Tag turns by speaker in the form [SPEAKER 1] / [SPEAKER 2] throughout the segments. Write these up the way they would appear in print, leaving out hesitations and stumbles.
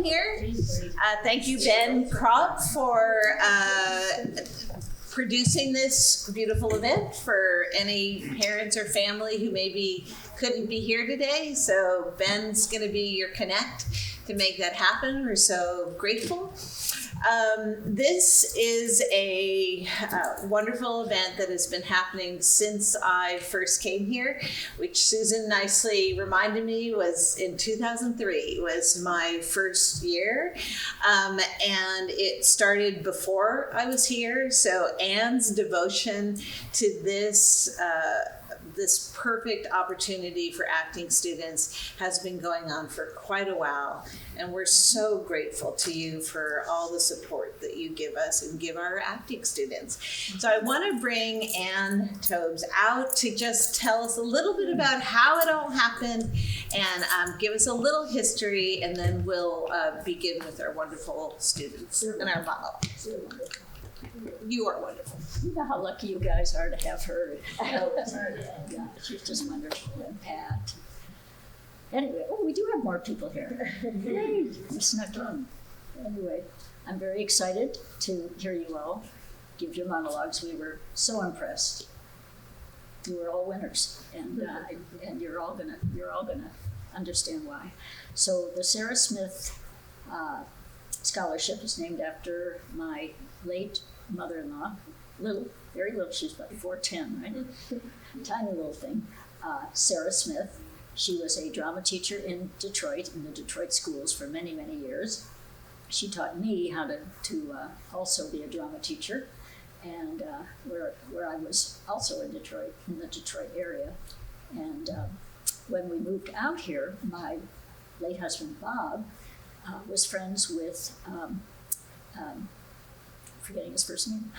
[SPEAKER 1] here. Thank you, Ben Kropp, for producing this beautiful event for any parents or family who maybe couldn't be here today. So Ben's going to be your connect to make that happen. We're so grateful. This is a wonderful event that has been happening since I first came here, which Susan nicely reminded me was in 2003 was my first year. And it started before I was here. So Anne's devotion to this this perfect opportunity for acting students has been going on for quite a while. And we're so grateful to you for all the support that you give us and give our acting students. So I want to bring Anne Tobes out to just tell us a little bit about how it all happened and give us a little history, and then we'll begin with our wonderful students and our monologue. You are wonderful.
[SPEAKER 2] You know how lucky you guys are to have her. Yeah, she's just wonderful. And Pat. Anyway, we do have more people here. Yay, we snuck in. Anyway, I'm very excited to hear you all give your monologues. We were so impressed. You were all winners, and you're all gonna understand why. So the Sara Smith Scholarship is named after my late mother-in-law, very little, she was about 4'10", right? Tiny little thing. Sara Smith. She was a drama teacher in Detroit, in the Detroit schools for many, many years. She taught me how to also be a drama teacher, and where I was also in Detroit, in the Detroit area. And when we moved out here, my late husband, Bob, was friends with, forgetting his first name.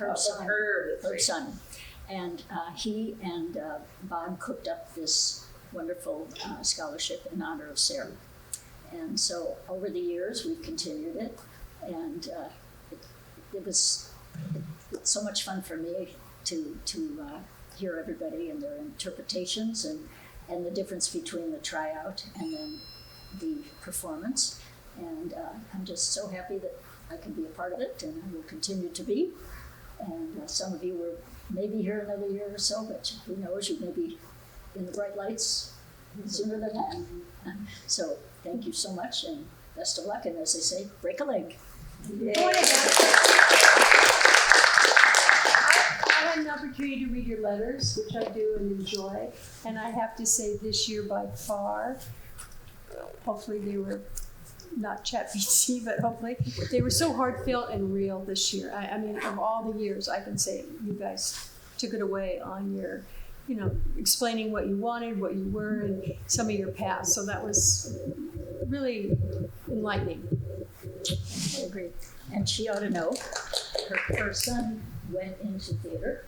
[SPEAKER 2] Herb's son. And he and Bob cooked up this wonderful scholarship in honor of Sarah. And so over the years, we've continued it. And it's so much fun for me to hear everybody and their interpretations and the difference between the tryout and then the performance. And I'm just so happy that I can be a part of it, and I will continue to be. And some of you will maybe here another year or so, but who knows, you may be in the bright lights sooner than that. So thank you so much, and best of luck, and as they say, break a leg.
[SPEAKER 3] I had an opportunity to read your letters, which I do and enjoy, and I have to say this year by far, hopefully they were not ChatGPT, but hopefully they were so heartfelt and real this year. I mean, of all the years, I can say you guys took it away on your, explaining what you wanted, what you were, and some of your past. So that was really enlightening.
[SPEAKER 2] I agree. And she ought to know her son went into theater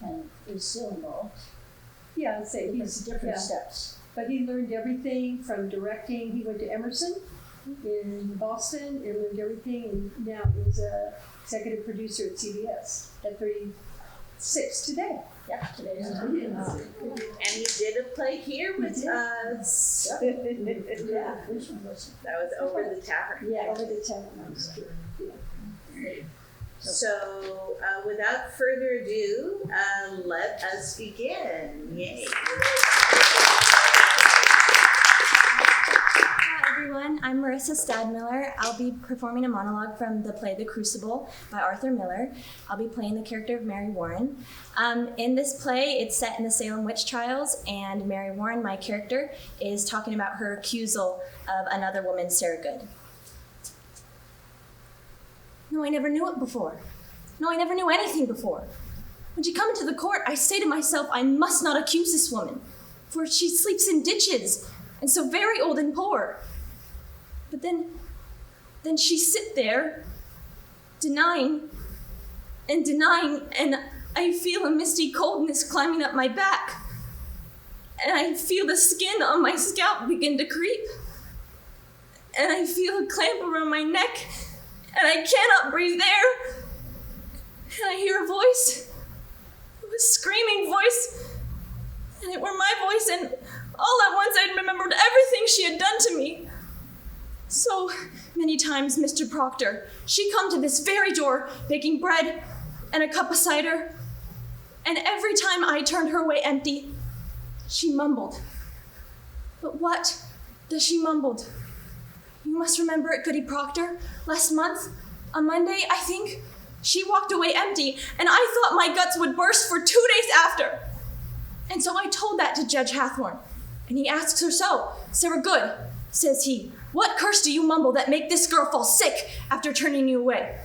[SPEAKER 2] and is still involved.
[SPEAKER 3] Yeah, I'd say
[SPEAKER 2] he's different steps.
[SPEAKER 3] But he learned everything from directing. He went to Emerson in Boston and learned everything, and now he's a executive producer at CBS at 36 today.
[SPEAKER 2] Yeah, today is
[SPEAKER 1] And he did a play here with us.
[SPEAKER 3] Yeah.
[SPEAKER 1] That was Over the Tavern.
[SPEAKER 3] Yeah, Over the Tavern. Yeah.
[SPEAKER 1] So without further ado, let us begin. Yay.
[SPEAKER 4] Hi everyone, I'm Marissa Stadmiller. I'll be performing a monologue from the play The Crucible by Arthur Miller. I'll be playing the character of Mary Warren. In this play, it's set in the Salem witch trials, and Mary Warren, my character, is talking about her accusal of another woman, Sarah Good. No, I never knew it before. No, I never knew anything before. When she come into the court, I say to myself, I must not accuse this woman, for she sleeps in ditches, and so very old and poor. But then she sit there, denying, and I feel a misty coldness climbing up my back, and I feel the skin on my scalp begin to creep, and I feel a clamp around my neck, and I cannot breathe air, and I hear a voice, a screaming voice, and it were my voice, and things she had done to me. So many times, Mr. Proctor, she come to this very door, baking bread and a cup of cider, and every time I turned her way empty, she mumbled. But what does she mumbled? You must remember at Goody Proctor, last month, on Monday, I think, she walked away empty, and I thought my guts would burst for 2 days after. And so I told that to Judge Hathorne, and he asks her so. Sarah Good, says he, what curse do you mumble that make this girl fall sick after turning you away?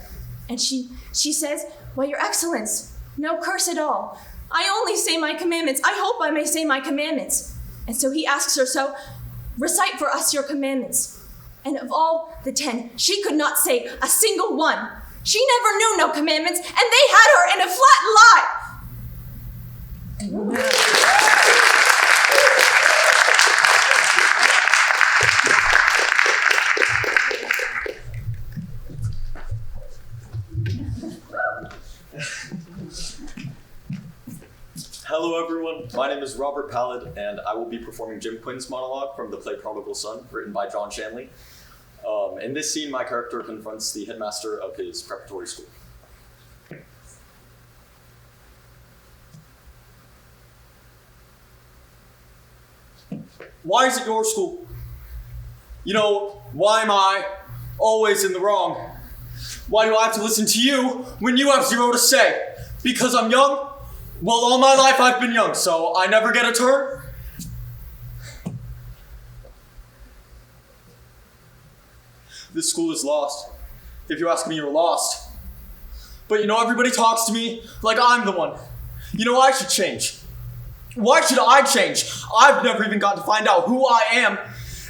[SPEAKER 4] And she says, why, your excellence, no curse at all. I only say my commandments. I hope I may say my commandments. And so he asks her so, recite for us your commandments. And of all the 10, she could not say a single one. She never knew no commandments, and they had her in a flat lie.
[SPEAKER 5] Hello everyone, my name is Robert Pallad, and I will be performing Jim Quinn's monologue from the play Prodigal Son, written by John Shanley. In this scene, my character confronts the headmaster of his preparatory school. Why is it your school? You know, why am I always in the wrong? Why do I have to listen to you when you have zero to say? Because I'm young? Well, all my life I've been young, so I never get a turn? This school is lost. If you ask me, you're lost. But you know, everybody talks to me like I'm the one. You know, I should change. Why should I change? I've never even gotten to find out who I am,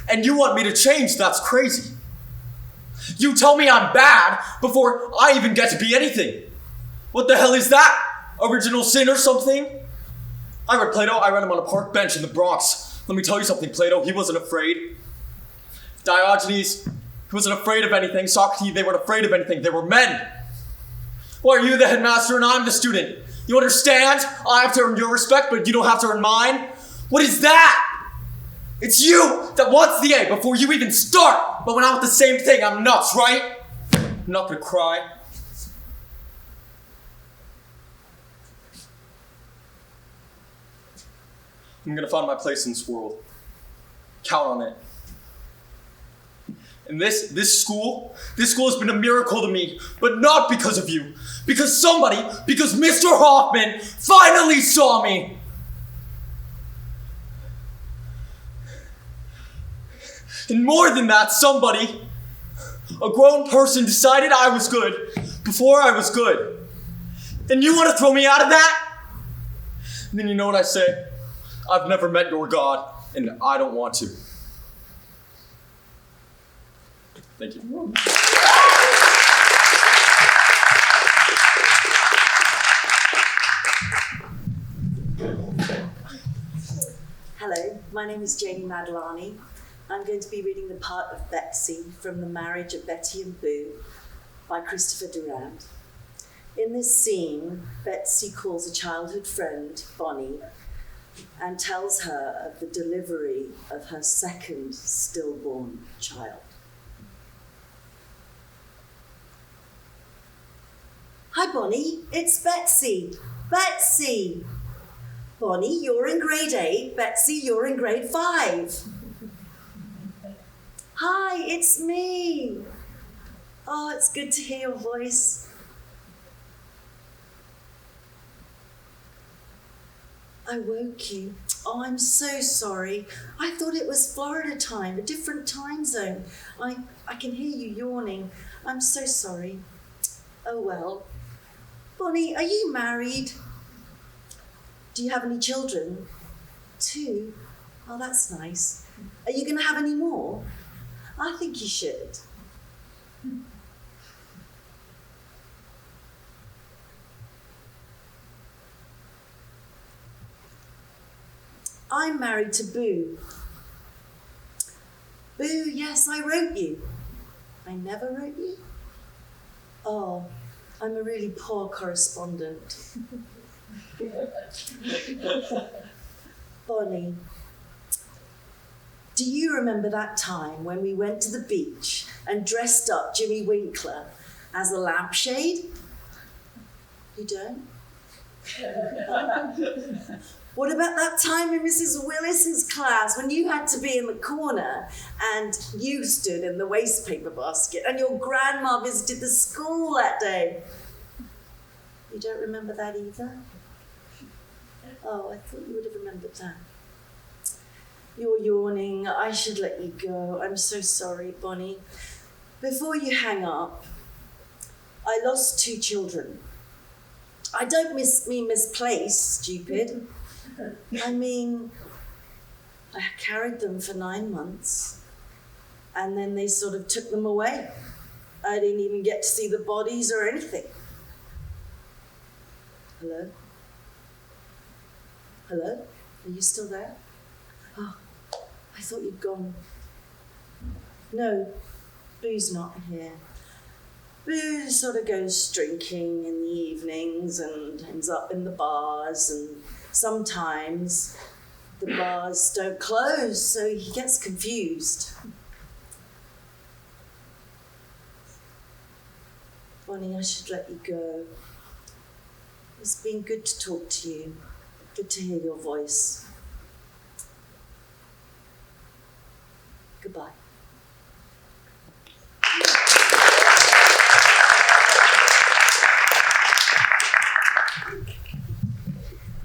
[SPEAKER 5] and you want me to change? That's crazy. You tell me I'm bad before I even get to be anything. What the hell is that? Original sin or something? I read Plato. I read him on a park bench in the Bronx. Let me tell you something, Plato. He wasn't afraid. Diogenes, he wasn't afraid of anything. Socrates, they weren't afraid of anything. They were men. Why are you the headmaster and I'm the student? You understand? I have to earn your respect, but you don't have to earn mine? What is that? It's you that wants the A before you even start. But when I want the same thing, I'm nuts, right? I'm not gonna cry. I'm gonna find my place in this world. Count on it. And this school has been a miracle to me, but not because of you. Because Mr. Hoffman finally saw me. And more than that, somebody, a grown person, decided I was good before I was good. And you want to throw me out of that? And then you know what I say? I've never met your God, and I don't want to. Thank you.
[SPEAKER 6] Hello, my name is Janie Madlani. I'm going to be reading the part of Betsy from The Marriage of Betty and Boo by Christopher Durand. In this scene, Betsy calls a childhood friend, Bonnie, and tells her of the delivery of her second stillborn child. Hi, Bonnie, it's Betsy. Betsy! Bonnie, you're in grade 8. Betsy, you're in grade 5. Hi, it's me. Oh, it's good to hear your voice. I woke you. Oh, I'm so sorry. I thought it was Florida time, a different time zone. I can hear you yawning. I'm so sorry. Oh, well. Bonnie, are you married? Do you have any children? 2? Oh, that's nice. Are you going to have any more? I think you should. I'm married to Boo. Boo, yes, I wrote you. I never wrote you? Oh, I'm a really poor correspondent. Bonnie, Do you remember that time when we went to the beach and dressed up Jimmy Winkler as a lampshade? You don't? What about that time in Mrs. Willis's class when you had to be in the corner and you stood in the waste paper basket and your grandma visited the school that day? You don't remember that either? Oh, I thought you would have remembered that. You're yawning. I should let you go. I'm so sorry, Bonnie. Before you hang up, I lost 2 children. I don't mean misplaced, stupid. I mean, I carried them for 9 months, and then they sort of took them away. I didn't even get to see the bodies or anything. Hello? Hello? Are you still there? Oh, I thought you'd gone. No, Boo's not here. Boo sort of goes drinking in the evenings and ends up in the bars, and sometimes the bars don't close, so he gets confused. Bonnie, I should let you go. It's been good to talk to you. Good to hear your voice. Goodbye.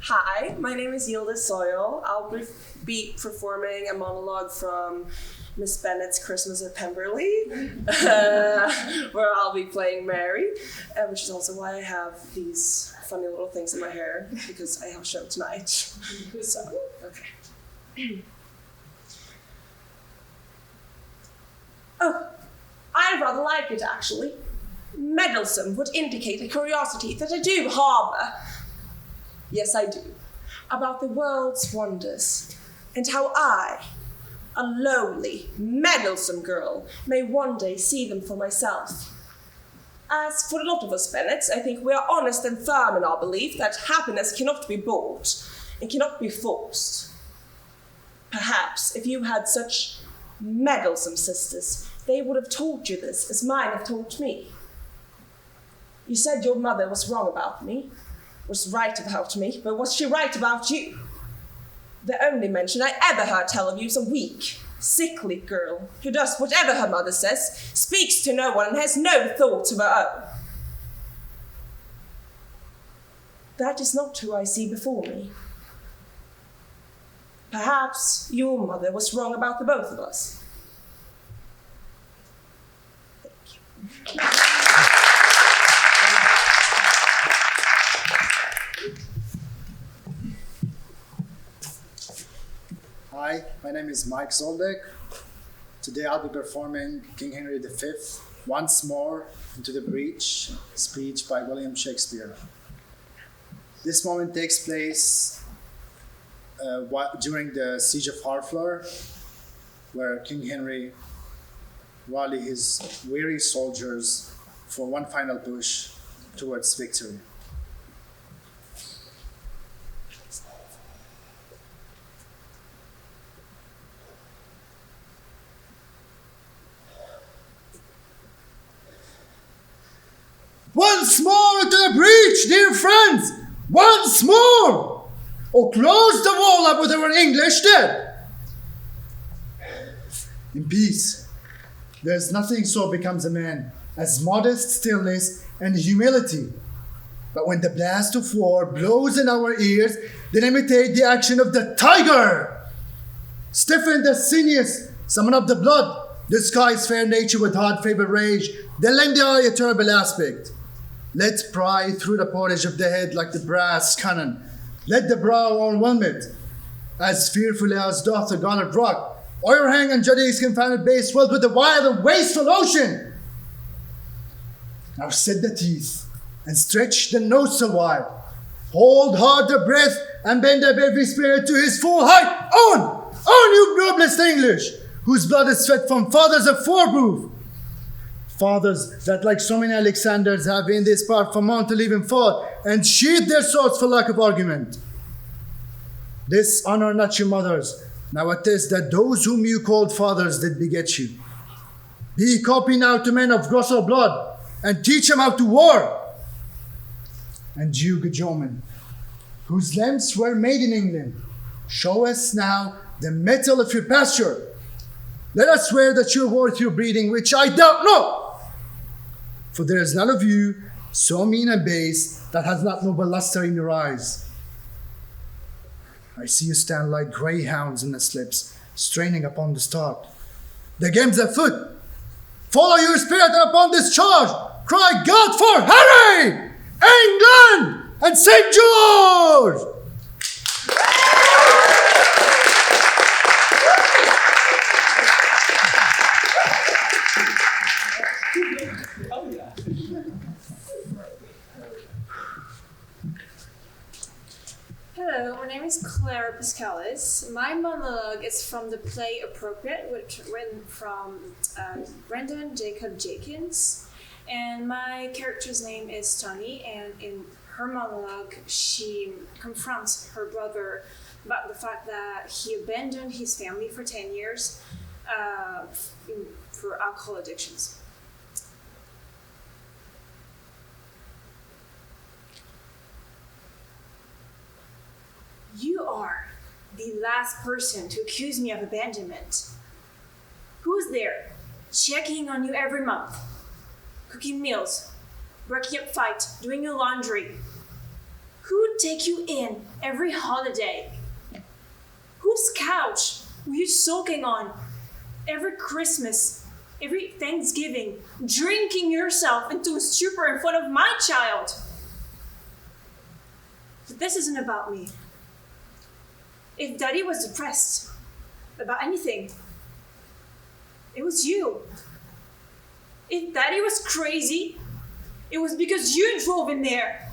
[SPEAKER 7] Hi, my name is Yilda Soyle. I'll be performing a monologue from Miss Bennett's Christmas at Pemberley, where I'll be playing Mary, which is also why I have these funny little things in my hair, because I have a show tonight. So, okay. Oh, I rather like it, actually. Meddlesome would indicate a curiosity that I do harbour. Yes, I do. About the world's wonders, and how I, a lowly, meddlesome girl, may one day see them for myself. As for a lot of us Bennets, I think we are honest and firm in our belief that happiness cannot be bought and cannot be forced. Perhaps if you had such meddlesome sisters, they would have taught you this as mine have taught me. You said your mother was wrong about me, was right about me, but was she right about you? The only mention I ever heard tell of you is a weak, sickly girl who does whatever her mother says, speaks to no one, and has no thoughts of her own. That is not who I see before me. Perhaps your mother was wrong about the both of us. Thank you.
[SPEAKER 8] Hi, my name is Mike Zoldek. Today I'll be performing King Henry V, Once More Into the Breach, speech by William Shakespeare. This moment takes place during the Siege of Harfleur, where King Henry rallied his weary soldiers for one final push towards victory. Once more to the breach, dear friends! Once more! Or close the wall up with our English dead! In peace, there's nothing so becomes a man as modest stillness and humility. But when the blast of war blows in our ears, then imitate the action of the tiger! Stiffen the sinews, summon up the blood, disguise fair nature with hard-favored rage, then lend the eye a terrible aspect. Let pry through the portage of the head like the brass cannon. Let the brow overwhelm it, as fearfully as doth a garnered rock. O'erhang and Judy's confounded base swelled with the wild and wasteful ocean. Now set the teeth, and stretch the nostril wide. Hold hard the breath, and bend up every spirit to his full height. On, you noblest English, whose blood is sweat from fathers of foreproof. Fathers that, like so many Alexanders, have in this part from Mount to leave fought, and sheathed their swords for lack of argument. This honor not your mothers, Now attest that those whom you called fathers did beget you. Be copy now to men of grosser blood, and teach them how to war. And you, good yeoman, whose limbs were made in England, show us now the mettle of your pasture. Let us swear that you're worth your breeding, which I doubt not. For there is none of you so mean and base that has not noble luster in your eyes. I see you stand like greyhounds in the slips, straining upon the start. The game's afoot. Follow your spirit, and upon this charge, cry God for Harry, England, and St. George!
[SPEAKER 9] Hello, my name is Clara Piscalis. My monologue is from the play Appropriate, which written from Brendan Jacob Jenkins. And my character's name is Tony, and in her monologue, she confronts her brother about the fact that he abandoned his family for 10 years for alcohol addictions. You are the last person to accuse me of abandonment. Who's there, checking on you every month, cooking meals, breaking up fights, doing your laundry? Who'd take you in every holiday? Whose couch were you sulking on every Christmas, every Thanksgiving, drinking yourself into a stupor in front of my child? But this isn't about me. If Daddy was depressed about anything, it was you. If Daddy was crazy, it was because you drove him there.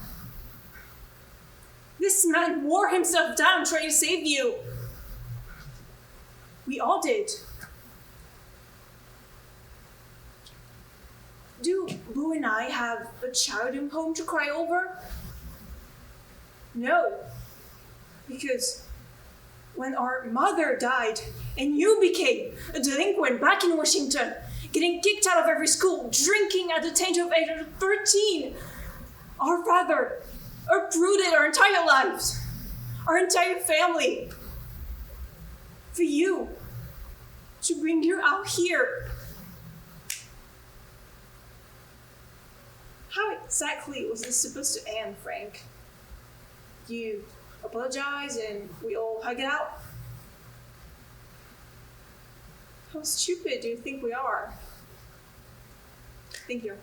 [SPEAKER 9] This man wore himself down trying to save you. We all did. Do Boo and I have a childhood home to cry over? No, because when our mother died and you became a delinquent back in Washington, getting kicked out of every school, drinking at the age of 13, our father uprooted our entire lives, our entire family, for you to bring you out here. How exactly was this supposed to end, Frank? You apologize and we all hug it out? How stupid do you think we are? Thank you.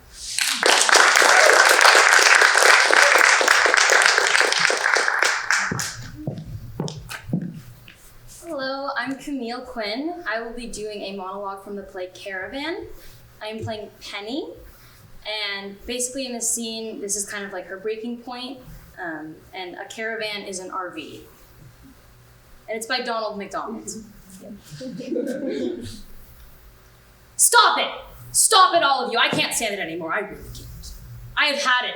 [SPEAKER 10] Hello, I'm Camille Quinn. I will be doing a monologue from the play Caravan. I am playing Penny, and basically in this scene, this is kind of like her breaking point. And a caravan is an RV. And it's by Donald McDonald. Stop it! Stop it, all of you. I can't stand it anymore. I really can't. I have had it.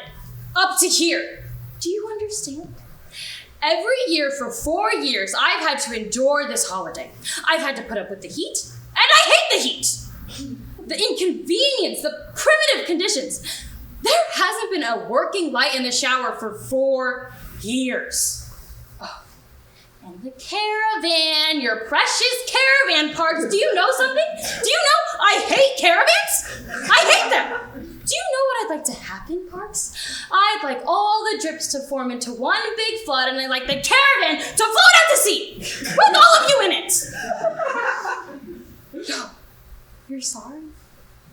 [SPEAKER 10] Up to here. Do you understand? Every year for 4 years, I've had to endure this holiday. I've had to put up with the heat, and I hate the heat. The inconvenience, the primitive conditions. There hasn't been a working light in the shower for 4 years. Oh. And the caravan, your precious caravan parks. Do you know something? Do you know I hate caravans? I hate them. Do you know what I'd like to happen, Parks? I'd like all the drips to form into one big flood, and I'd like the caravan to float out to sea with all of you in it. No, you're sorry?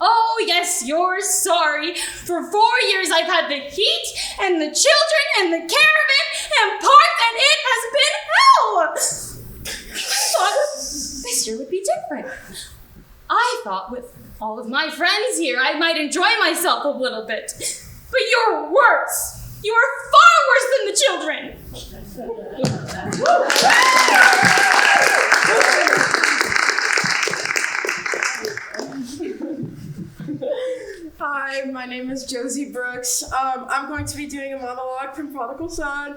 [SPEAKER 10] Oh, yes, you're sorry. For 4 years, I've had the heat and the children and the caravan and parks, and it has been hell. I thought this year would be different. I thought with all of my friends here, I might enjoy myself a little bit. But you're worse. You are far worse than the children.
[SPEAKER 11] Hi, my name is Josie Brooks. I'm going to be doing a monologue from Prodigal Son.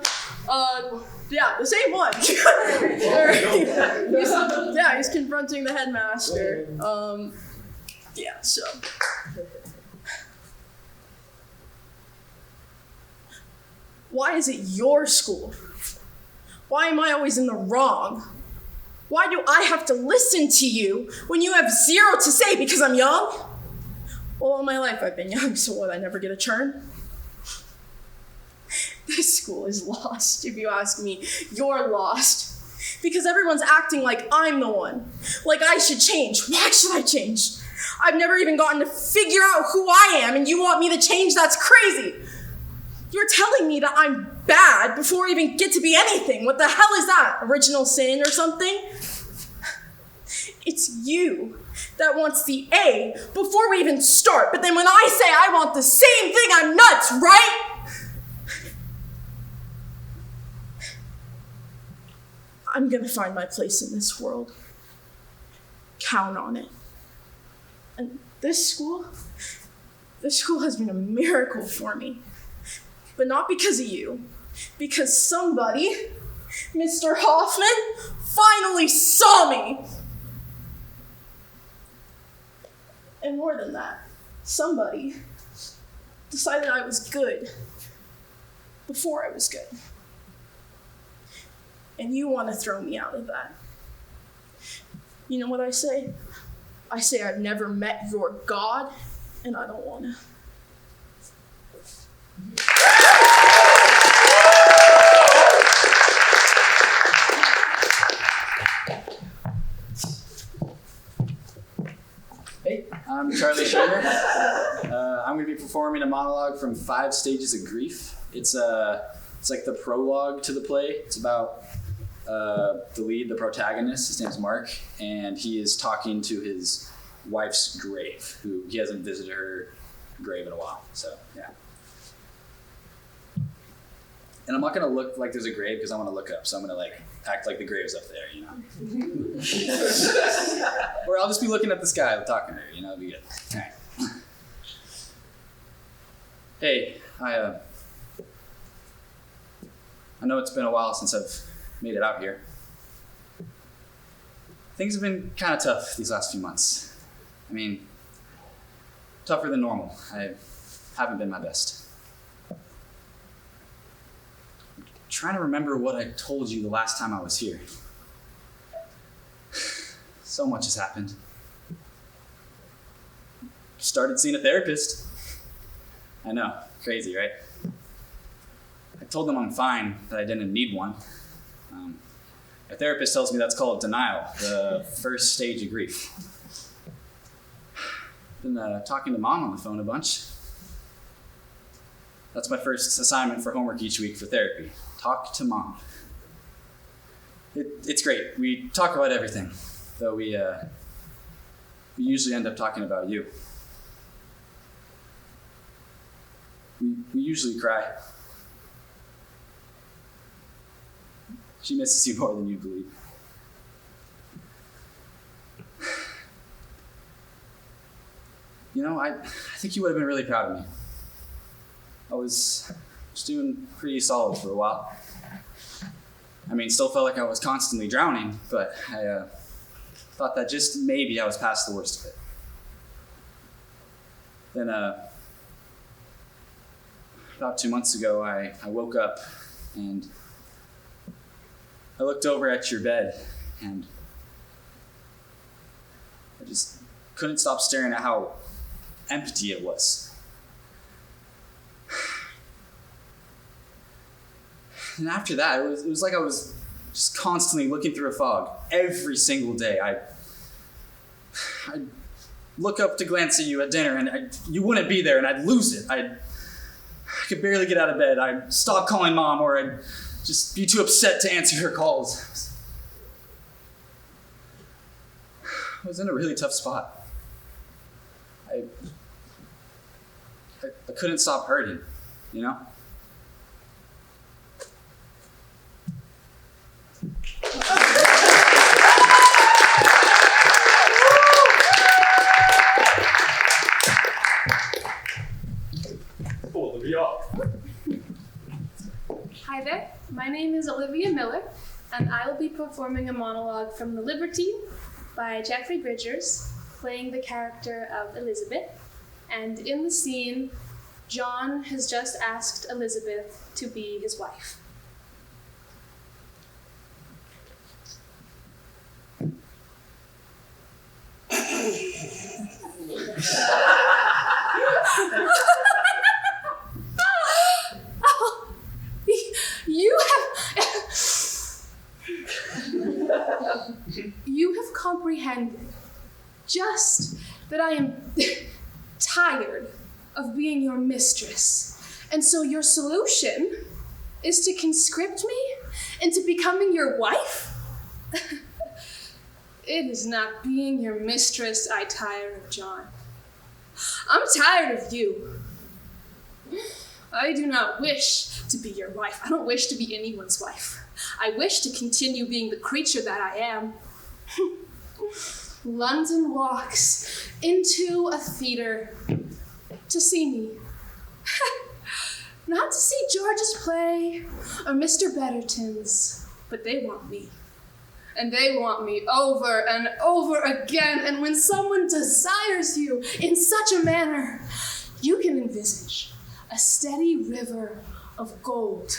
[SPEAKER 11] Yeah, the same one. He's confronting the headmaster. Yeah, so. Why is it your school? Why am I always in the wrong? Why do I have to listen to you when you have zero to say because I'm young? Well, all my life I've been young, so what, I never get a turn? This school is lost, if you ask me. You're lost. Because everyone's acting like I'm the one. Like I should change. Why should I change? I've never even gotten to figure out who I am, and you want me to change? That's crazy. You're telling me that I'm bad before I even get to be anything. What the hell is that? Original sin or something? It's you that wants the A before we even start. But then when I say I want the same thing, I'm nuts, right? I'm gonna find my place in this world. Count on it. And this school has been a miracle for me. But not because of you. Because somebody, Mr. Hoffman, finally saw me. And more than that, somebody decided I was good before I was good. And you want to throw me out of that. You know what I say? I say I've never met your God, and I don't want to.
[SPEAKER 12] Hey, I'm Charlie Shermer. I'm going to be performing a monologue from 5 Stages of Grief. It's like the prologue to the play. It's about the protagonist. His name's Mark, and he is talking to his wife's grave, who he hasn't visited her grave in a while. So, yeah. And I'm not going to look like there's a grave because I want to look up. So I'm going to act like the grave's up there, you know? Or I'll just be looking at the sky talking to her, you know? It'll be good. All right. Hey, I know it's been a while since I've made it out here. Things have been kind of tough these last few months. I mean, tougher than normal. I haven't been my best. I'm trying to remember what I told you the last time I was here. So much has happened. Started seeing a therapist. I know, crazy, right? I told them I'm fine, that I didn't need one. My therapist tells me that's called denial, the first stage of grief. Been talking to Mom on the phone a bunch. That's my first assignment for homework each week for therapy. Talk to Mom. It's great. We talk about everything, though we usually end up talking about you. We usually cry. She misses you more than you believe. You know, I think you would have been really proud of me. I was doing pretty solid for a while. I mean, still felt like I was constantly drowning, but I thought that just maybe I was past the worst of it. Then, about 2 months ago, I woke up and I looked over at your bed and I just couldn't stop staring at how empty it was. And after that, it was like I was just constantly looking through a fog every single day. I'd look up to glance at you at dinner and you wouldn't be there and I'd lose it. I could barely get out of bed. I'd stop calling Mom or I'd just be too upset to answer her calls. I was in a really tough spot. I couldn't stop hurting, you know?
[SPEAKER 13] Hi there, my name performing a monologue from The Liberty by Jeffrey Bridgers, playing the character of Elizabeth. And in the scene, John has just asked Elizabeth to be his wife. You have comprehended just that I am tired of being your mistress. And so your solution is to conscript me into becoming your wife? It is not being your mistress I tire of, John. I'm tired of you. I do not wish to be your wife. I don't wish to be anyone's wife. I wish to continue being the creature that I am. London walks into a theater to see me. Not to see George's play or Mr. Betterton's, but they want me. And they want me over and over again. And when someone desires you in such a manner, you can envisage a steady river of gold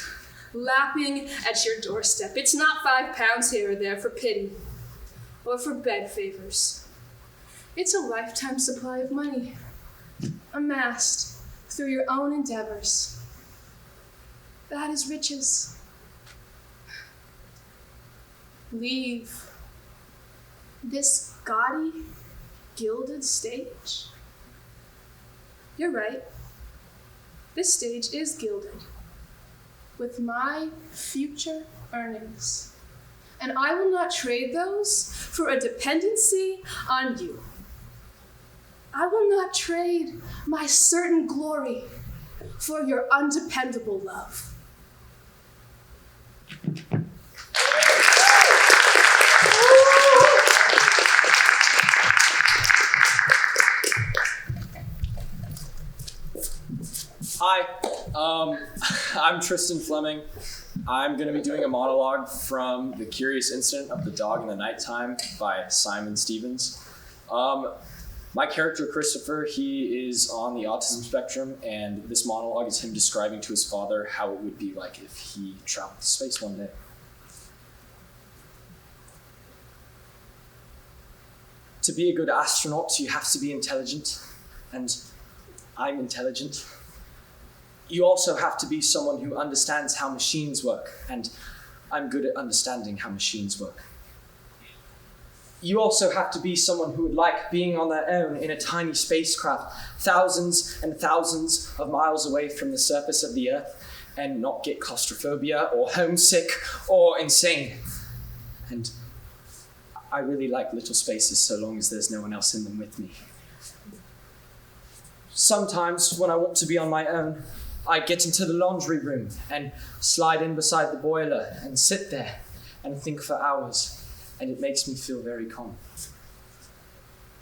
[SPEAKER 13] lapping at your doorstep. It's not £5 here or there for pity or for bed favors. It's a lifetime supply of money, amassed through your own endeavors. That is riches. Leave this gaudy, gilded stage. You're right. This stage is gilded with my future earnings. And I will not trade those for a dependency on you. I will not trade my certain glory for your undependable love.
[SPEAKER 5] Hi, I'm Tristan Fleming. I'm going to be doing a monologue from The Curious Incident of the Dog in the Nighttime by Simon Stevens. My character, Christopher, he is on the autism spectrum, and this monologue is him describing to his father how it would be like if he traveled to space one day. To be a good astronaut, you have to be intelligent, and I'm intelligent. You also have to be someone who understands how machines work, and I'm good at understanding how machines work. You also have to be someone who would like being on their own in a tiny spacecraft, thousands and thousands of miles away from the surface of the Earth, and not get claustrophobia or homesick or insane. And I really like little spaces so long as there's no one else in them with me. Sometimes when I want to be on my own, I get into the laundry room and slide in beside the boiler and sit there and think for hours, and it makes me feel very calm.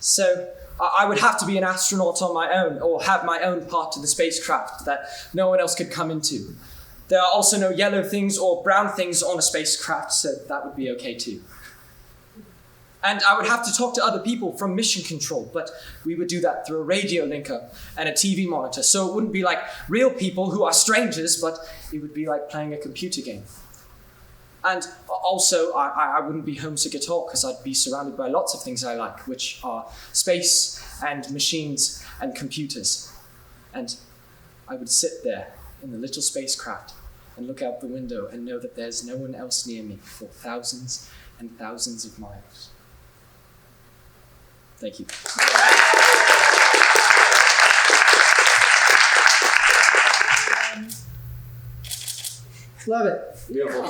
[SPEAKER 5] So I would have to be an astronaut on my own, or have my own part to the spacecraft that no one else could come into. There are also no yellow things or brown things on a spacecraft, so that would be okay too. And I would have to talk to other people from mission control, but we would do that through a radio linker and a TV monitor, so it wouldn't be like real people who are strangers, but it would be like playing a computer game. And also, I wouldn't be homesick at all, because I'd be surrounded by lots of things I like, which are space and machines and computers. And I would sit there in the little spacecraft and look out the window and know that there's no one else near me for thousands and thousands of miles. Thank you.
[SPEAKER 14] Love it.
[SPEAKER 5] Beautiful.